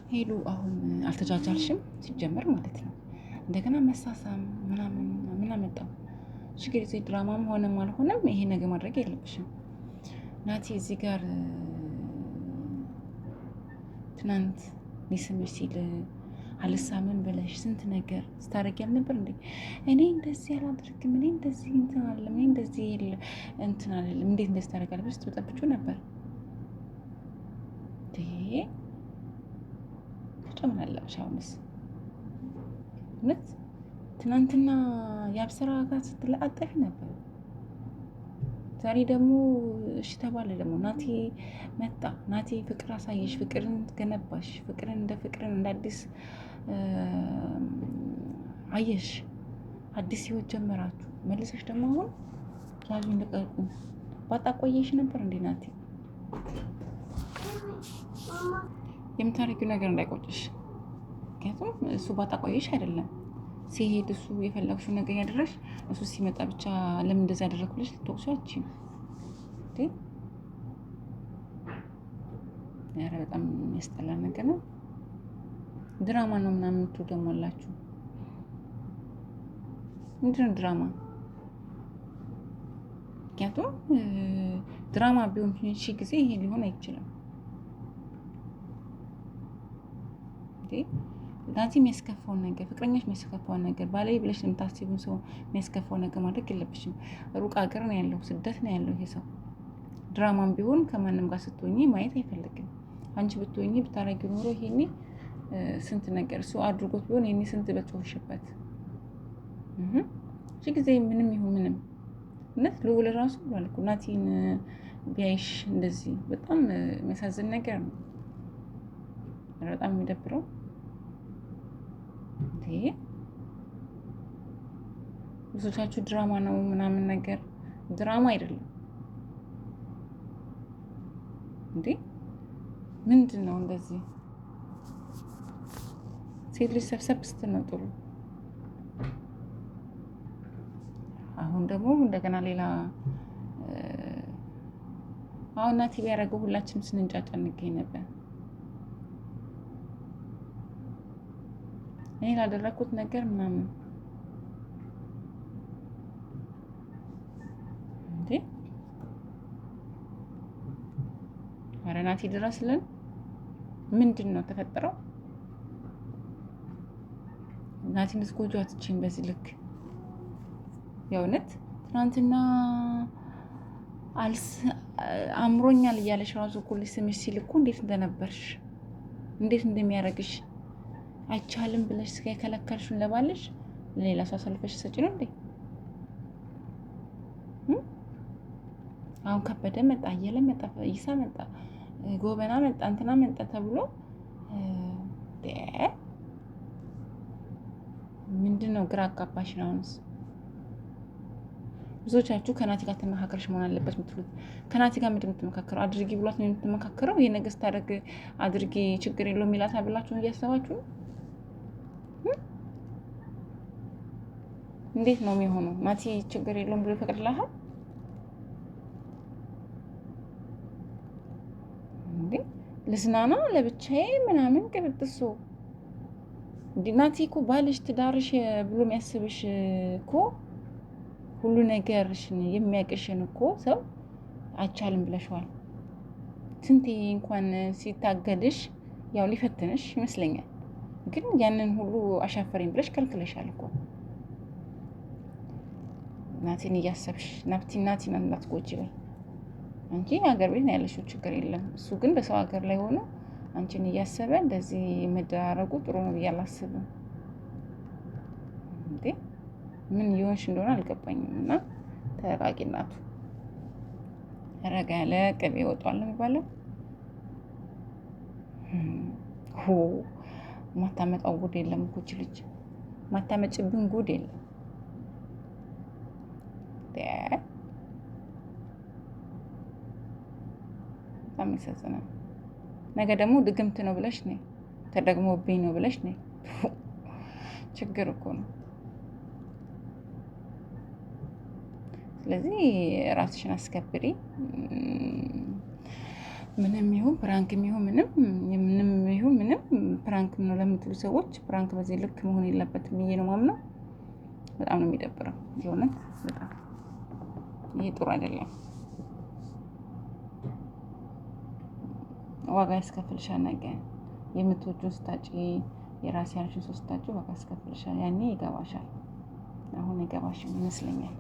ሄሉ አሁን አልተጃጃልሽም ሲጀመር ማለት ነው። እንደገና መሳሳም ምናምን ምን አመጣው? ችግር እዚህ ድራማም ሆነም አልሆነም ይሄ ነገር ማድረግ የለብሽም ናቲ። እዚህ ጋር ትናንት ሊስምሽ ሲል አልሳምን ብለሽ ስንት ነገር ስታደርጊ አልነበር እንዴ? እኔ እንደዚህ አላደርግም፣ እኔ እንደዚህ እንትን አለም፣ እኔ እንደዚህ እንትን አለም፣ እንዴት እንደዚህ ታደርጋለህ ብለሽ ትጠብቂው ነበር። ምን አለብሽ አሁንስ? እውነት ትናንትና የአብስራ ጋር ስትለጣጠፊ ነበር። ዛሬ ደግሞ እሺ ተባለ። ደግሞ ናቲ መጣ። ናቲ ፍቅር አሳየሽ፣ ፍቅርን ገነባሽ፣ ፍቅርን እንደ አዲስ አየሽ፣ አዲስ ህይወት ጀመራችሁ። መልሰሽ ደግሞ አሁን ያዙኝ ልቀቁኝ ባጣቆየሽ ነበር እንዴ ናቲ? የምታደርጊው ነገር እንዳይቆጭሽ። ምክንያቱም እሱ ባጣቆየሽ አይደለም ሲሄድ እሱ የፈለግሽው ነገር ያደረሽ እሱ ሲመጣ ብቻ ለምን እንደዛ ያደረኩልሽ ልትወቅሻችሁ። ኧረ በጣም የሚያስጠላ ነገር ነው። ድራማ ነው ምናምን የምትሉ ደግሞ አላችሁ። ምንድነው ድራማ? ምክንያቱም ድራማ ቢሆን ሺ ጊዜ ይሄ ሊሆን አይችልም። ናቲ የሚያስከፋውን ነገር፣ ፍቅረኛሽ የሚያስከፋውን ነገር፣ ባላይ ብለሽ የምታስቢውን ሰው የሚያስከፋውን ነገር ማድረግ የለብሽም። ሩቅ ሀገር ነው ያለው፣ ስደት ነው ያለው ይሄ ሰው። ድራማም ቢሆን ከማንም ጋር ስትሆኚ ማየት አይፈልግም። አንቺ ብትሆኚ ብታረጊ ኖሮ ይሄኔ ስንት ነገር እሱ አድርጎት ቢሆን ይሄኔ ስንት በጮሽበት። እሺ ጊዜ ምንም ይሁን ምንም እውነት ልውል ራሱ ብሏል እኮ ናቲን ቢያይሽ እንደዚህ በጣም የሚያሳዝን ነገር ነው። በጣም የሚደብረው ብዙዎቻችሁ ድራማ ነው ምናምን ነገር፣ ድራማ አይደለም እንዴ! ምንድን ነው እንደዚህ? ሴት ልጅ ሰብሰብ ስትል ነው ጥሩ። አሁን ደግሞ እንደገና ሌላ አሁን ናቲ ቢያደርገው ሁላችንም ስንንጫጫ እንገኝ ነበር። እኔ ላደረኩት ነገር ምናምን እንዴ! ኧረ ናቲ ድረስልን። ምንድን ነው ተፈጠረው? ናቲን እስጎጆ አትችይም በዚህ ልክ። የእውነት ትናንትና አምሮኛል እያለሽ ራሱ እኮ ሊስምሽ ሲል እኮ እንዴት እንደነበርሽ እንዴት እንደሚያደርግሽ አይቻልም ብለሽ እስከ የከለከልሽውን ለባልሽ ለሌላ ሰው አሳልፈሽ ሰጪ ነው እንዴ? አሁን ከበደ መጣ፣ አየለ መጣ፣ ይሳ መጣ፣ ጎበና መጣ፣ እንትና መጣ ተብሎ ምንድን ነው ግራ አጋባሽ ነው። አሁንስ ብዙዎቻችሁ ከናቲ ጋር ተመካከርሽ መሆን አለበት የምትሉት። ከናቲ ጋር ምንድን ነው የምትመካከረው? አድርጊ ብሏት ነው የምትመካከረው? ይሄ ነገር ስታደርግ አድርጊ ችግር የለውም የሚላት ብላችሁ እያሰባችሁ እንዴት ነው የሚሆነው? ናቲ ችግር የለውም ብሎ ይፈቅድልሃል እንዴ? ልዝናና ለብቻዬ ምናምን ቅብጥሶ እንዴ? ናቲ እኮ ባልሽ ትዳርሽ ብሎ የሚያስብሽ እኮ ሁሉ ነገርሽን የሚያቅሽን እኮ ሰው አይቻልም ብለሽዋል። ስንቴ እንኳን ሲታገድሽ ያው ሊፈትንሽ ይመስለኛል። ግን ያንን ሁሉ አሻፈረኝ ብለሽ ከልክለሻል እኮ። ናቲን እያሰብሽ ናቲን እንዳትጎጂ በይ። አንቺ ሀገር ቤት ነው ያለሽው፣ ችግር የለም። እሱ ግን በሰው ሀገር ላይ ሆኖ አንቺን እያሰበ እንደዚህ መደራረጉ ጥሩ ነው ብዬ አላስብም። እንዴ ምን ይሆንሽ እንደሆነ አልገባኝም። እና ተረጋጊ እናቱ። ረጋ ያለ ቅቤ ይወጣል ነው የሚባለው። ማታመጣው ጉድ የለም እኮ እች ልጅ፣ ማታመጭብን ጉድ የለም። በጣም ያሳዝናል። ነገ ደግሞ ድግምት ነው ብለሽ ነይ፣ ተደግሞብኝ ነው ብለሽ ነይ። ችግር እኮ ነው። ስለዚህ ራስሽን አስከብሪ። ምንም ይሁን ፕራንክም ይሁን ምንም ፕራንክ ነው ለምትሉ ሰዎች ፕራንክ በዚህ ልክ መሆን የለበትም ብዬ ነው ማምነው። በጣም ነው የሚደብረው የእውነት በጣም ይሄ ጥሩ አይደለም። ዋጋ ያስከፍልሻል። ነገ የምትወጂውን ስታጪ የራስ ያልሽን ሰው ስታጪ ዋጋ ያስከፍልሻል። ያኔ ይገባሻል። አሁን አይገባሽም ይመስለኛል።